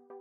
Hey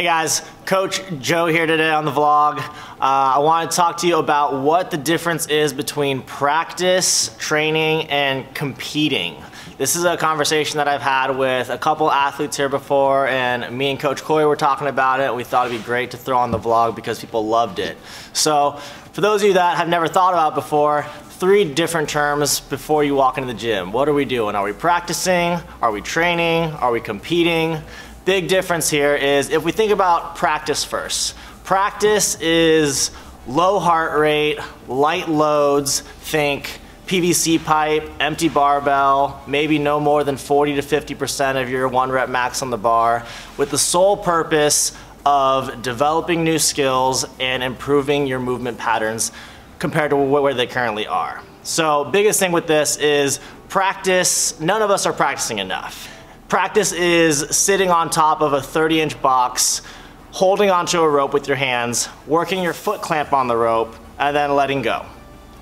guys, Coach Joe here today on the vlog. I want to talk to you about what the difference is between practice, training, and competing. This is a conversation that I've had with a couple athletes here before, and me and Coach Coy were talking about it. We thought it'd be great to throw on the vlog because people loved it. So for those of you that have never thought about before, 3 different terms before you walk into the gym. What are we doing? Are we practicing? Are we training? Are we competing? Big difference here is if we think about practice first. Practice is low heart rate, light loads, think PVC pipe, empty barbell, maybe no more than 40 to 50% of your 1 rep max on the bar, with the sole purpose of developing new skills and improving your movement patterns compared to where they currently are. So biggest thing with this is practice, none of us are practicing enough. Practice is sitting on top of a 30-inch box, holding onto a rope with your hands, working your foot clamp on the rope, and then letting go.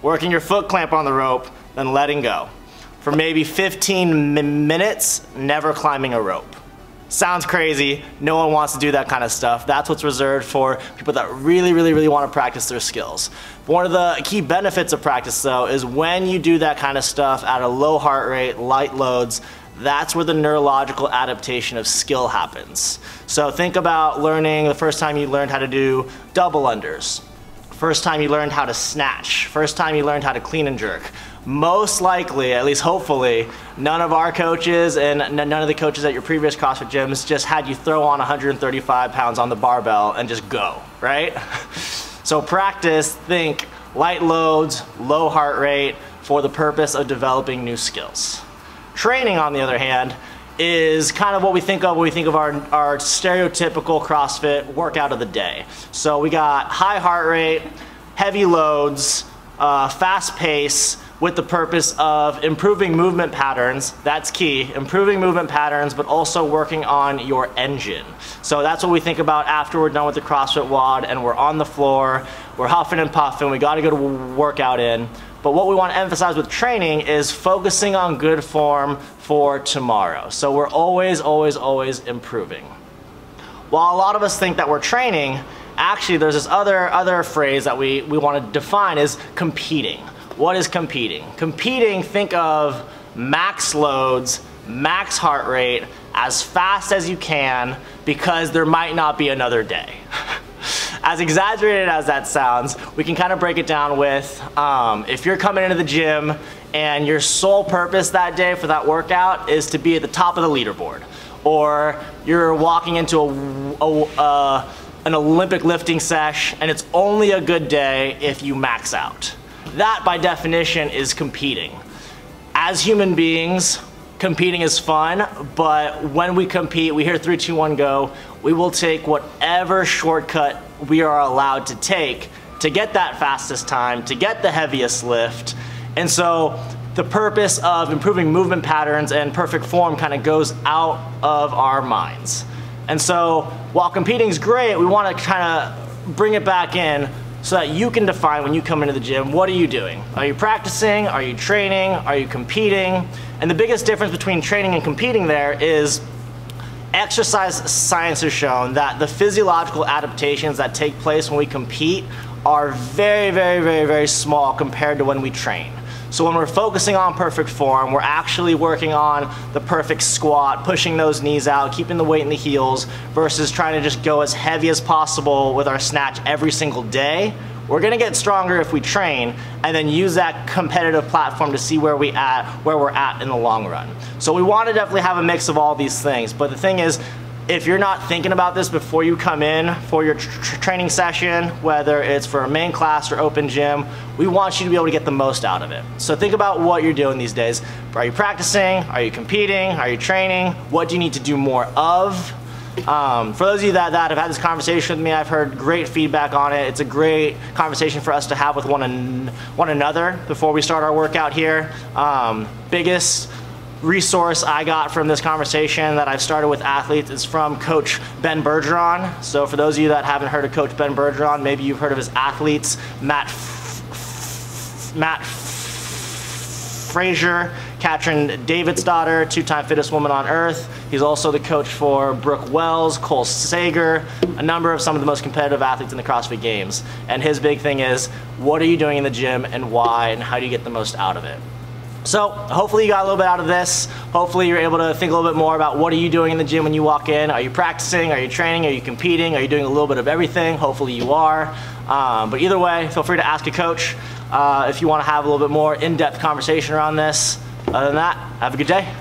Working your foot clamp on the rope, then letting go. For maybe 15 minutes, never climbing a rope. Sounds crazy. No one wants to do that kind of stuff. That's what's reserved for people that really want to practice their skills. But one of the key benefits of practice though is when you do that kind of stuff at a low heart rate, light loads, that's where the neurological adaptation of skill happens. So think about learning the first time you learned how to do double unders. First time you learned how to snatch. First time you learned how to clean and jerk. Most likely, at least hopefully, none of our coaches and none of the coaches at your previous CrossFit gyms just had you throw on 135 pounds on the barbell and just go, right? So practice, think light loads, low heart rate for the purpose of developing new skills. Training, on the other hand, is kind of what we think of when we think of our stereotypical CrossFit workout of the day. So we got high heart rate, heavy loads, fast pace, with the purpose of improving movement patterns. That's key, improving movement patterns, but also working on your engine. So that's what we think about after we're done with the CrossFit WOD and we're on the floor, we're huffing and puffing, we gotta get a workout in. But what we want to emphasize with training is focusing on good form for tomorrow. So we're always improving. While a lot of us think that we're training, actually there's this other phrase that we want to define is competing. What is competing? Competing, think of max loads, max heart rate, as fast as you can because there might not be another day. As exaggerated as that sounds, we can kind of break it down with if you're coming into the gym and your sole purpose that day for that workout is to be at the top of the leaderboard, or you're walking into an Olympic lifting sesh and it's only a good day if you max out. That by definition is competing. As human beings, competing is fun, but when we compete, we hear 3, 2, 1, go, we will take whatever shortcut we are allowed to take to get that fastest time, to get the heaviest lift. And so the purpose of improving movement patterns and perfect form kind of goes out of our minds. And so while competing is great, we want to kind of bring it back in so that you can define when you come into the gym, what are you doing? Are you practicing? Are you training? Are you competing? And the biggest difference between training and competing there is exercise science has shown that the physiological adaptations that take place when we compete are very small compared to when we train. So when we're focusing on perfect form, we're actually working on the perfect squat, pushing those knees out, keeping the weight in the heels, versus trying to just go as heavy as possible with our snatch every single day. We're gonna get stronger if we train and then use that competitive platform to see where we're at in the long run. So we want to definitely have a mix of all these things, but the thing is, if you're not thinking about this before you come in for your training session, whether it's for a main class or open gym, we want you to be able to get the most out of it. So think about what you're doing these days. Are you practicing? Are you competing? Are you training? What do you need to do more of? For those of you that have had this conversation with me, I've heard great feedback on it. It's a great conversation for us to have with one another before we start our workout here. Biggest resource I got from this conversation that I've started with athletes is from Coach Ben Bergeron. So for those of you that haven't heard of Coach Ben Bergeron, maybe you've heard of his athletes, Matt Frazier, Katrin Davidsdottir, two-time fittest woman on earth. He's also the coach for Brooke Wells, Cole Sager, a number of some of the most competitive athletes in the CrossFit Games. And his big thing is, what are you doing in the gym and why, and how do you get the most out of it? So hopefully you got a little bit out of this. Hopefully you're able to think a little bit more about what are you doing in the gym when you walk in. Are you practicing? Are you training? Are you competing? Are you doing a little bit of everything? Hopefully you are. But either way, feel free to ask a coach if you want to have a little bit more in-depth conversation around this. Other than that, have a good day.